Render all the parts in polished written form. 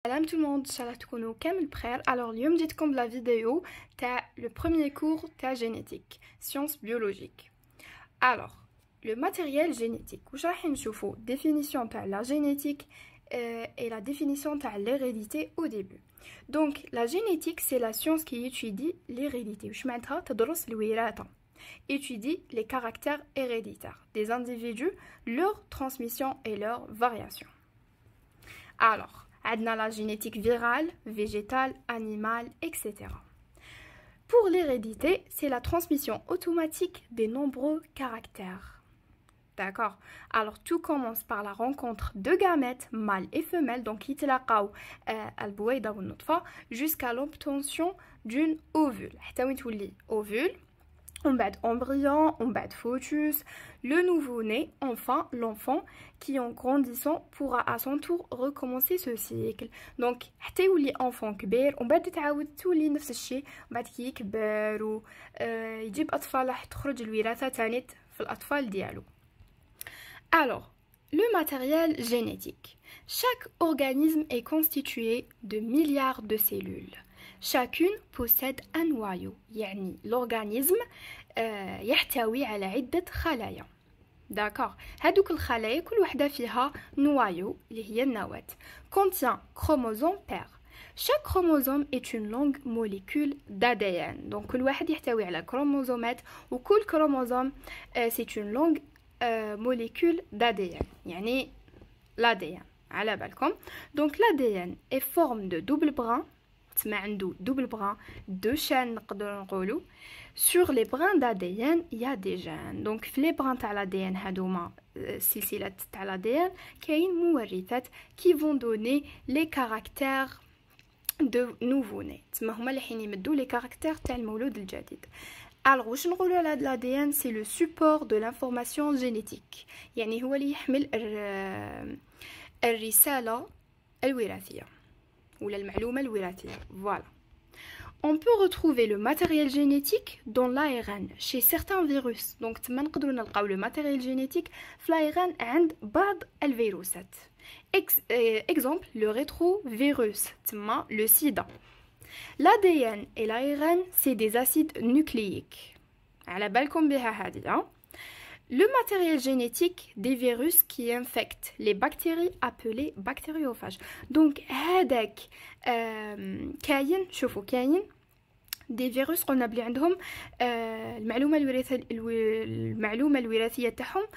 Salam tout le monde, Inch'Allah تكونوا كامل بخير. Alors اليوم جيتكم بلا فيديو تاع le premier cours تاع génétique, sciences biologiques. Alors, le matériel génétique. واش راح نشوفوا définition تاع la génétique et la définition تاع l'hérédité au début. Donc, la génétique, c'est la science qui étudie l'hérédité. واش معناتها تدرس الوراثة. Étudie les caractères héréditaires des individus, leur transmission et leur variation. Alors, on a la génétique virale, végétale, animale, etc. Pour l'hérédité, c'est la transmission automatique des nombreux caractères. D'accord. Alors, tout commence par la rencontre de gamètes, mâles et femelles, donc jusqu'à l'obtention d'une ovule. Ovule. On bat embryon, on bat fœtus, le nouveau-né, enfin l'enfant qui en grandissant pourra à son tour recommencer ce cycle. Donc حتى يولي enfant كبير ومن بعد تعاود تولي نفس الشيء ومن بعد كي يكبر يجيب أطفال راح تخرج الوراثة تاني في الأطفال ديالو. Alors, le matériel génétique. Chaque organisme est constitué de milliards de cellules. Chacune possède un noyau. يعني l'organisme يحتوي على عدة خلايا. D'accord. هادوك الخلايا كل وحدة فيها نوايو اللي هي النواة. Contient chromosome père. Chaque chromosome est une longue molécule d'ADN. Donc كل واحد يحتوي على كروموزومات وكل كروموزوم c'est une longue molécule d'ADN. يعني l'ADN. على بالكم. Donc l'ADN est forme de double brin. عنده double brin, deux chaînes نقدر نقولوا. Sur les brins d'ADN, il y a des gènes. Donc في les brins تاع l'ADN هادوما السلسلة تاع l'ADN كاين مورثات qui vont donner les caractères de nouveau-né. تما هما اللي حين يمدوا les caractères تاع المولود الجديد. Alors واش نقولوا على l'ADN, c'est le support de l'information génétique. يعني هو اللي يحمل الرسالة الوراثية. Ou la معلومة الوراثية. Voilà. On peut retrouver le matériel génétique dans l'ARN chez certains virus. Donc تما نقدروا نلقاو le matériel génétique في l'ARN عند بعض الفيروسات. Exemple, le rétrovirus, تما le sida. L'ADN et l'ARN, c'est des acides nucléiques. على بالكم بها هذه. Le matériel génétique des virus qui infectent les bactéries appelées bactériophages. Donc, هذاك كاين شوفوا كاين des virus قلنا بلي عندهم المعلومة الوراثية تاعهم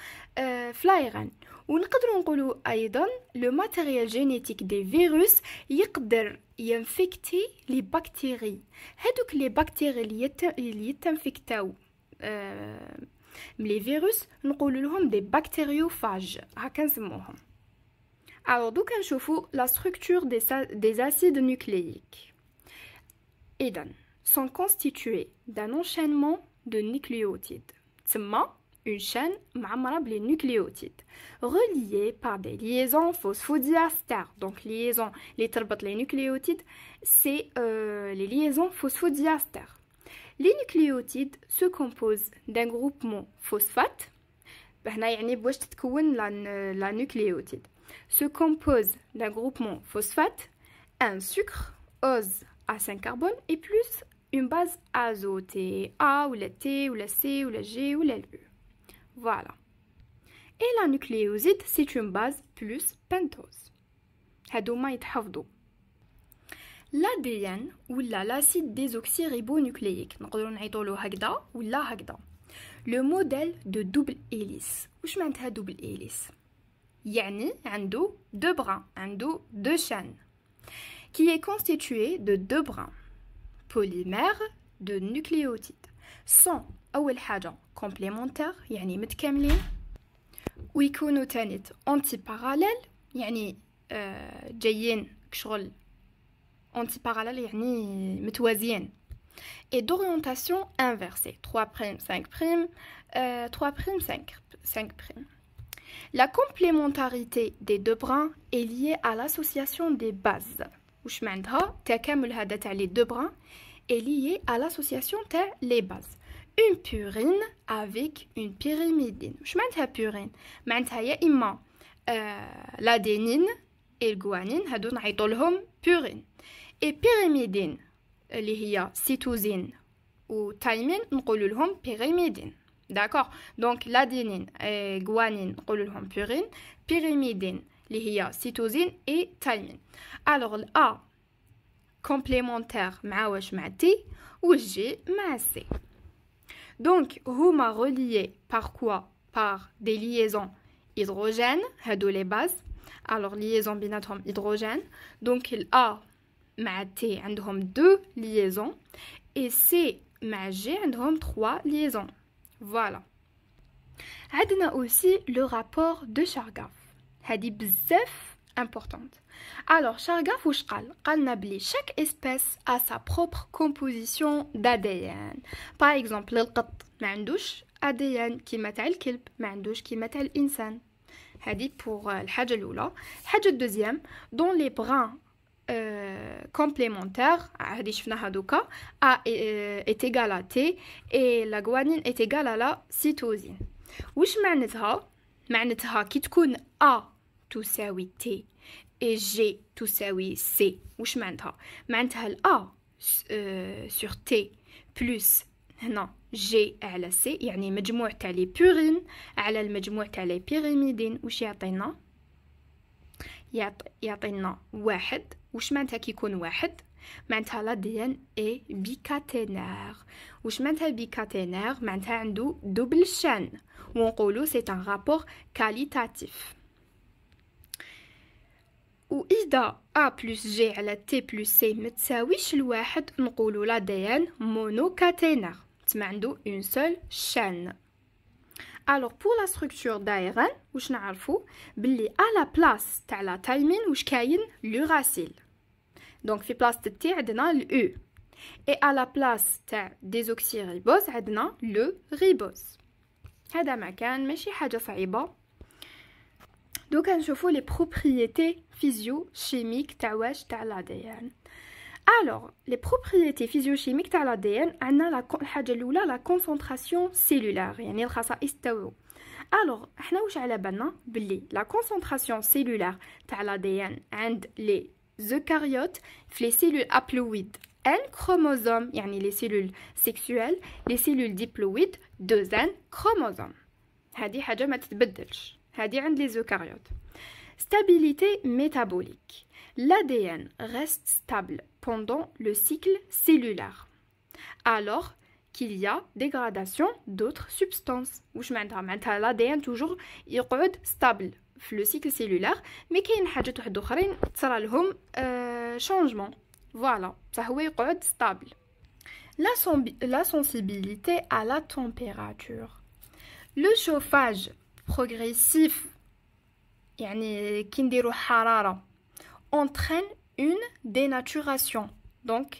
في الARN. ونقدروا نقولوا أيضا le matériel génétique des virus يقدر ينفكتي les bactéries. هذوك les bactéries اللي يتنفكتاو les virus نقول لهم des bactériophages هكا نسموهم. Alors دوكا نشوفوا la structure des acides nucléiques. إذن sont constitués d'un enchaînement de nucléotides. تسمى une chaîne معمرة بلي nucléotides reliés par des liaisons phosphodiesters. Donc liaisons اللي تربط les nucléotides c'est les liaisons phosphodiesters. Les nucléotides se composent d'un groupement phosphate. هنا يعني باش تتكون la nucléotide. Se compose d'un groupement phosphate, un sucre, OZ à 5 carbone et plus une base azotée A ou la T ou la C ou la G ou la U. Voilà. Et la nucléoside, c'est une base plus pentose. هادوما يتحفظوا. L'ADN ou l'acide désoxyribonucléique نقدروا نعيطولو هكذا ولا هكذا. Le modèle de double hélice. واش معناتها double hélice؟ يعني عنده deux brins, عنده deux chaînes qui est constitué de deux brins polymères de nucléotides. sont أول حاجة complémentaires يعني متكاملين ويكونوا تانيت antiparallèles يعني جايين كشغل antiparallèles يعني متوازيين et d'orientation inversée 3', 5', 3', 5'. La complémentarité des deux brins est liée à l'association des bases. واش معناتها تكامل هذا تاع les deux brins est lié à l'association تاع les bases. Une purine avec une pyrimidine. واش معناتها purine؟ معناتها يا إما l'adénine et الجوانين هادو نعيطوا لهم بورين. et pyrimidine اللي هي cytosine و thymine نقولوا لهم pyrimidine. d'accord. donc l'adénine et guanine نقولوا لهم purine, pyrimidine اللي هي cytosine et thymine. alors A complémentaire مع واش مع T و G مع C. donc هما reliés par quoi? par des liaisons hydrogènes, هادو les bases. alors liaison بيناتهم hydrogène. donc A مع T عندهم 2 liaisons et C مع G عندهم 3 liaisons. voilà. عندنا aussi le rapport de Chargaff. هادي بزاف importante. alors Chargaff واش قالنا بلي chaque espèce a sa propre composition d'ADN. par exemple القط ما عندوش ADN كيما تاع الكلب، ما عندوش كيما تاع الانسان. هذه pour الحاجه الاولى. الحاجه الدوزيام dans les brins complémentaires هذه شفناها دوكا A est égal à T et la guanine est égale à la cytosine. واش معناتها كي تكون A تساوي T et G تساوي C. واش معناتها ال A sur T plus هنا G على C يعني مجموع تاع لي بورين على المجموع تاع لي بيريميدين. واش يعطينا واحد. واش معناتها كيكون واحد؟ معناتها لا دي ان اي بيكاتينير. واش معناتها بيكاتينير؟ معناتها عنده دوبل شان ونقولو سي ان رابور كاليتاتيف. واذا A plus G على T plus C متساويش لواحد نقولو لا دي ان مونوكاتينير، تسمى عنده اون سول شان. alors pour la structure d'ARN واش نعرفوا باللي à la place تاع لا تايمين واش كاين l'uracile. donc في بلاصه T عندنا ال U et à la place تاع désoxyribose عندنا le ribose. هذا ما كان ماشي حاجه صعيبه. دوكا نشوفوا les propriétés physiochimiques تاع واش تاع l'ADN. alors les propriétés physiochimiques تاع l'ADN عندنا الحاجه الاولى la concentration cellulaire يعني الخصائص تاعو. alors احنا واش على بالنا باللي la concentration cellulaire تاع l'ADN عند les eucaryotes في les cellules haploïdes N chromosomes يعني les cellules sexuelles, les cellules diploïdes 2 N chromosomes. هذه حاجه ما تتبدلش، هذه عند les eucaryotes. stabilité métabolique. L'ADN reste stable pendant le cycle cellulaire, alors qu'il y a dégradation d'autres substances. واش معناتها l'ADN toujours يقعد stable في le cycle cellulaire، mais كاين حاجات واحد اخرين تصرى لهم changement. voilà ça هو يقعد stable. la sensibilité à la température. le chauffage progressif يعني كي نديرو حرارة entraîne une dénaturation. donc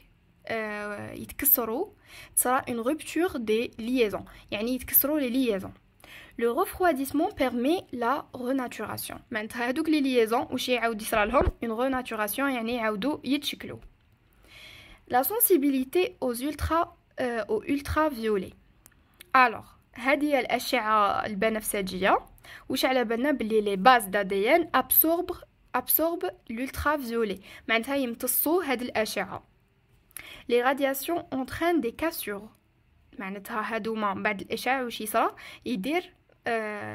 يتكسروا تصرى une rupture des liaisons يعني يتكسروا les liaisons. le refroidissement permet la renaturation. معناتها هادوك les liaisons واش يعاود يصرى لهم une renaturation يعني يعاودوا يتشكلوا. la sensibilité aux ultraviolets. alors هذه هي الأشعة البنفسجية. واش على بالنا بلي لي باز d'ADN absorbe l'ultraviolet معناتها يمتصوا هاد الأشعة. les radiations entraînent des cassures معناتها هادوما بعد الإشعاع واش يصرى يدير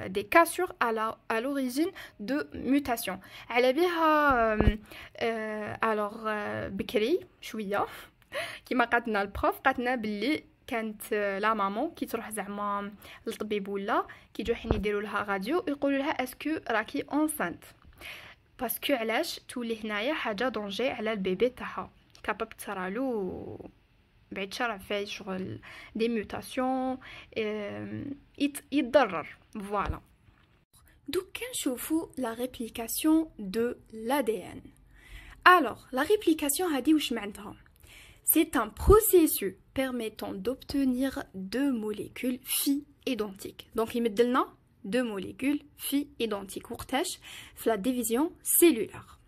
des cassures à l'origine de mutation. على بها alors بكري شويه كيما قالتنا البروف قالتنا باللي كانت لا مامون كي تروح زعما للطبيب ولا كيجيو حين يديروا لها راديو يقولوا لها اسكو راكي اونسانت باسكو علاش تولي هنايا حاجه دونجي على البيبي تاعها كاباب تصرالو بعد شرع فيه شغل دي ميوتاسيون يتضرر. فوالا دوك نشوفوا لا ريبليكاسيون دو l'ADN. alors la réplication هادي واش معناتها؟ c'est un processus permettant d'obtenir 2 molécules phi identiques. donc يمدلنا 2 molécules phi identiques وقتاش في la division cellulaire.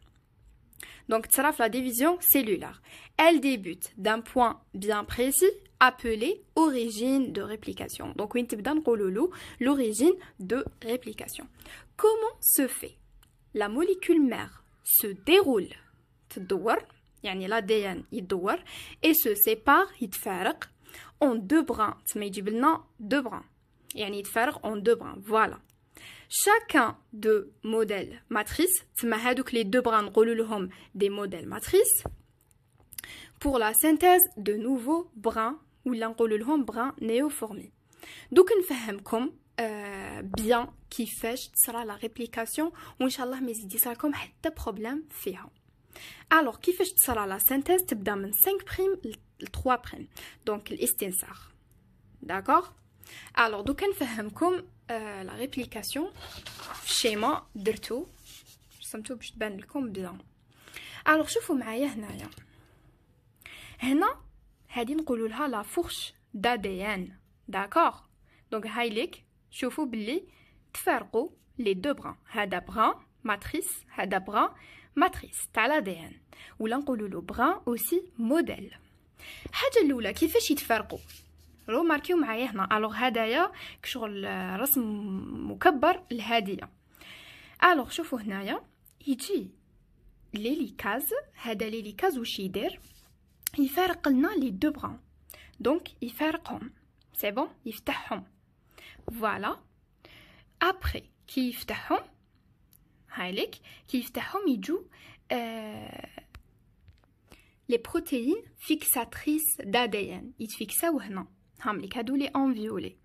donc تصرا في la division cellulaire. elle débute d'un point bien précis appelé origine de réplication. donc وين تبدا نقولوا l'origine de réplication. comment se fait la molécule mère se déroule تدور يعني l'ADN يدور et se sépare يتفارق en deux brins تما يجيب لنا deux brins يعني يتفارق en deux brins voilà chacun de modèles matrices تما هادوك les deux brins نقولوا لهم des modèles matrices pour la synthèse de nouveaux brins ولا نقولوا لهم brins néoformés دوك نفهمكم bien كيفاش تصرى la réplication وان شاء الله ما يزيد يصيركم حتى بروبليم فيها alors كيفاش تصرى la synthèse تبدا من 5 prime ل 3 prime donc الاستنساخ d'accord alors دوك نفهمكم la réplication في schéma درتو رسمتو باش تبان لكم بيان alors شوفوا معايا هنا هادي نقولوا لها لا فورش d'ADN d'accord donc هايليك شوفوا باللي تفارقوا لي دو بران هذا بران ماتريس هذا بران ماتريس تاع l'ADN ولا نقولوا له بران اوسي موديل الحاجه الاولى كيفاش يتفارقوا رو ماركيو معايا هنا الوغ هدايا كشغل رسم مكبر لهاديه الوغ شوفوا هنايا يجي ليليكاز هذا ليليكاز واش يدير يفارق لنا لي دو بران دونك يفارقهم سي بون يفتحهم فوالا ابري كي يفتحهم هايليك كي يفتحهم يجو لي بروتيين فيكساتريس داديان يتفيكساو هنا هام ليك هادو لي اون فيولي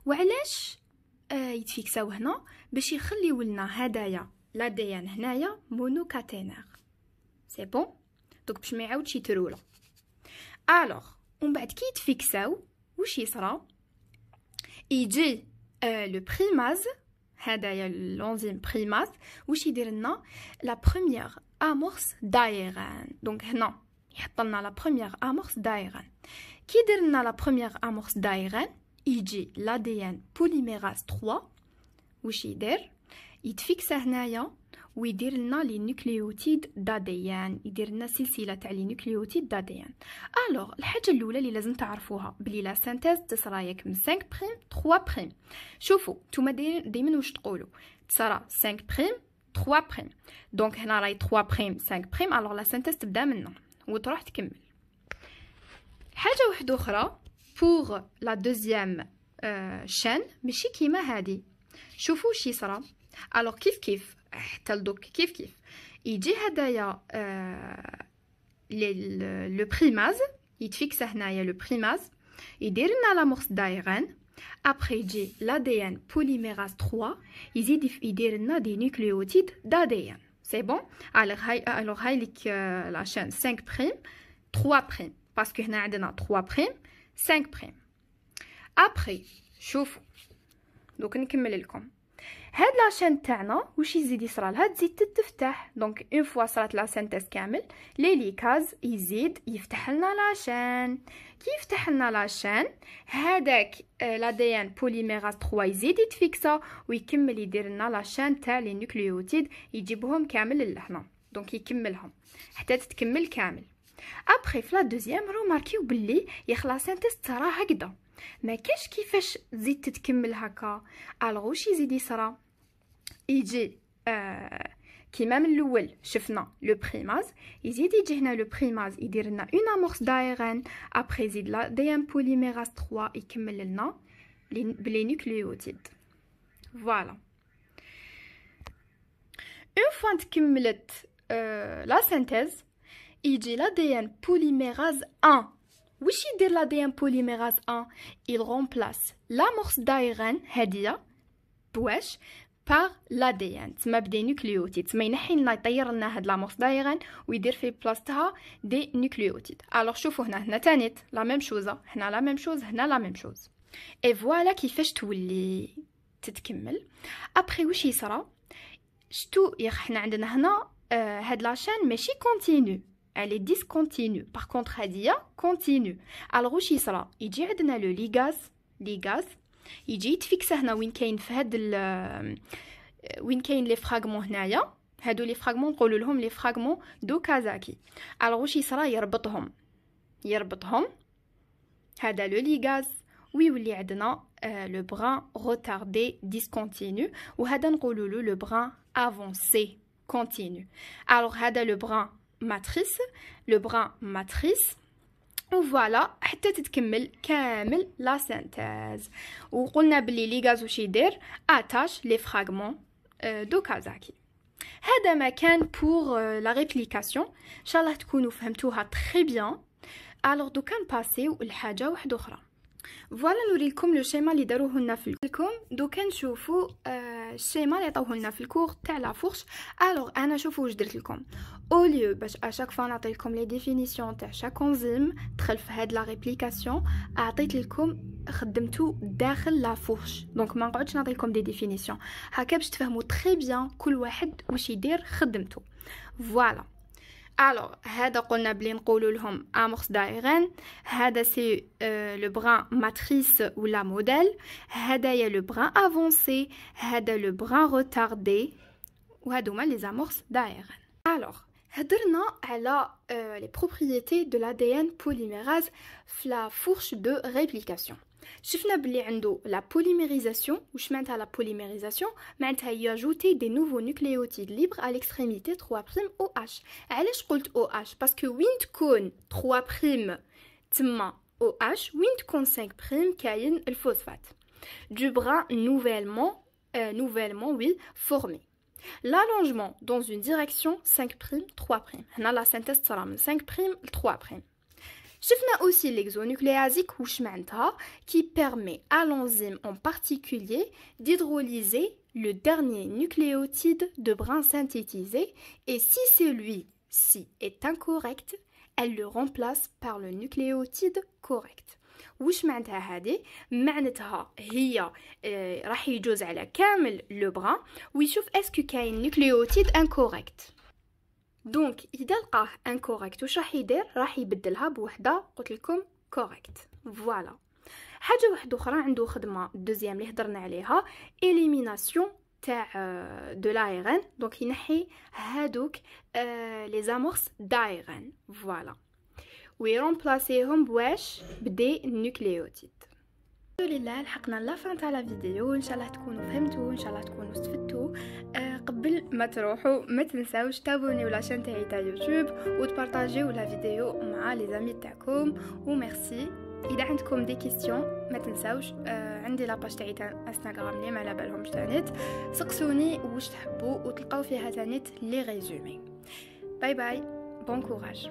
وعلاش يتفيكساو هنا باش يخليو لنا هدايا لاديان هنايا مونوكاتينير سي بون دونك باش ما يعاودش يترولا الوغ ومن بعد كي يتفيكساو واش يصرى يجي لو بريماز هدايا الانزيم بريماز واش يدير لنا لا بروميير امورس دايران دونك هنا يحط لنا لا بروميير امورس دايران كي يدير لنا لا بروميير امورس دايران يجي لاديان بوليميراز 3 واش يدير يتفيكسا هنايا ويدير لنا لي نوكليوتيد داديان يدير لنا سلسله تاع لي نوكليوتيد داديان الوغ الحاجه الاولى اللي لازم تعرفوها بلي لا سينتيز تصرى ياك من 5 بريم 3 بريم شوفوا نتوما دائما واش تقولوا تصرى 5 بريم 3 بريم دونك هنا راهي 3 بريم 5 بريم الوغ لا سينتيز تبدا منها وتروح تكمل حاجه واحده اخرى بور لا دوزيام شان ماشي كيما هادي شوفوا واش يصرى الوغ كيف حتى لدوك كيف يجي هدايا لو بريماز يتفيكس هنايا لو بريماز يدير لنا لامورس دايران ابري يجي لاديان بوليميراز 3 يزيد يدير لنا دي نوكليوتيد داديان سي بون الوغ هاي ليك لا شين 5 بريم 3 بريم باسكو هنا عندنا 3 بريم 5 بريم ابري شوفوا دوك نكمل لكم هاد لاشين تاعنا واش يزيد يصرى لها تزيد تفتح دونك اون فوا صرات لا سينتيز كامل ليليكاز يزيد يفتح لنا لاشين كي يفتح لنا لاشين هذاك لاديان بوليميراز 3 يزيد يتفيكسا ويكمل يدير لنا لاشين تاع لي نوكليوتيد يجيبهم كامل لهنا دونك يكملهم حتى تتكمل كامل ابري في لا دوزيام روماركيو بلي يخلا سينتيز تصرى هكذا ما كاش كيفاش تزيد تتكمل هكا الوغ واش يزيد يصرى يجي كيما من الاول شفنا لو بريماز يزيد يجي هنا لو بريماز يدير لنا اون امورس دايران ابري يزيد لا دي ان بوليميراز 3 يكمل لنا بلي نوكليوتيد فوالا اون فوا تكملت لا سينتيز يجي لا دي ان بوليميراز 1 واش يدير l'ADN polymérase 1 il remplace l'amorce d'ARN هاديه بواش par l'ADN تما بدي نوكليوتيد تما ينحي لنا يطير لنا هاد لامورس دايرن ويدير في بلاصتها دي نوكليوتيد الوغ شوفوا هنا تانيت لا ميم شوزه هنا لا ميم شوز هنا لا ميم شوز اي فوالا كيفاش تولي تتكمل ابري واش يصرى شتو حنا عندنا هنا هاد لاشين ماشي كونتينيو elle est discontinue par contre هادية continue alors واش يصرى يجي عندنا لو ليغاز يجي يتفيكس هنا وين كاين في هاد وين كاين لي فراغمون هنايا هادو لي فراغمون نقولوا لهم لي فراغمون دو كازاكي alors واش يصرى يربطهم هذا لو ليغاز ويولي عندنا لو بران روتاردي ديسكونتينيو وهذا نقولوا له لو بران افونسي continue. Alors هذا le brin matrice وفوالا حتى تتكمل كامل لا سينتيز. وقلنا بلي لي غاز واش يدير اتاش لي فراغمون دو كازاكي. هذا ما كان بور لا ريبليكاسيون، ان شاء الله تكونوا فهمتوها تري بيان. الوغ دوكا نباسيو لحاجه واحده اخرى. فوالا نوريلكم لو شيما اللي داروه لنا في الكم. دوكا نشوفوا الشيما اللي عطاوه لنا في الكور تاع لا فورش. الوغ انا شوفوا واش درت لكم او ليو باش اشاك فوا نعطي لكم لي ديفينيسيون تاع شاك انزيم دخل في هاد لا ريبليكاسيون، عطيت لكم خدمتو داخل لا فورش. دونك ما نقعدش نعطي لكم دي ديفينيسيون هكا باش تفهموا تري بيان كل واحد واش يدير خدمتو. فوالا alors هذا قلنا بلي نقولوا لهم امورس دايرين. هذا سي لو بران ماتريس ولا موديل. هذايا لو بران افونسي، هذا لو بران روتاردي، وهادوما لي زامورس دايرين. alors هضرنا على لي بروبريتي دو l'ADN polymérase في لا فورش دو ريبليكاسيون. شفنا بلي عنده لا بوليميريزاسيون. واش معناتها لا بوليميريزاسيون؟ معناتها ياجوتي دي نوفو نوكليوتيد ليبر على الاكستريميتي 3 بريم او اش. علاش قلت او اش؟ باسكو وين تكون 3 بريم تما او اش، وين تكون 5 بريم كاين الفوسفات دو بران nouvellement oui formé. L'allongement dans une direction 5 prime 3 prime. هنا لا سينتيز تصرا من 5 prime ل 3 prime. شفنا aussi l'exonucléasique واش معناتها qui permet à l'enzyme en particulier d'hydrolyser le dernier nucléotide de brin synthétisé, et si celui-ci est incorrect, elle le remplace par le nucléotide correct. واش معناتها هذه؟ معناتها هي راح يجوز على كامل لو بران ويشوف اسكو كاين نيوكليوتيد انكوريكت. دونك اذا لقاه انكوريكت واش راح يدير؟ راح يبدلها بوحده قلت لكم كوريكت. فوالا حاجه واحده اخرى عنده خدمه الدوزيام اللي هضرنا عليها اليميناسيون تاع دو لايرن. دونك ينحي هادوك لي زامورس دايرن. فوالا ويرمبلاسيهم بواش بدي نيوكليوتيد. الحمد لله لحقنا لافان تاع لا فيديو. ان شاء الله تكونوا فهمتوا، ان شاء الله تكونوا استفدتوا. قبل ما تروحوا ما تنساوش تابونيو لا شين تاعي تاع يوتيوب وتبارطاجيو لا فيديو مع لي زامي تاعكم. وميرسي. اذا عندكم دي كيستيون ما تنساوش عندي لاباج تاعي تاع انستغرام اللي ما على بالهمش تانيت، سقسوني واش تحبوا وتلقاو فيها تانيت لي ريزومي. باي باي، بون كوراج.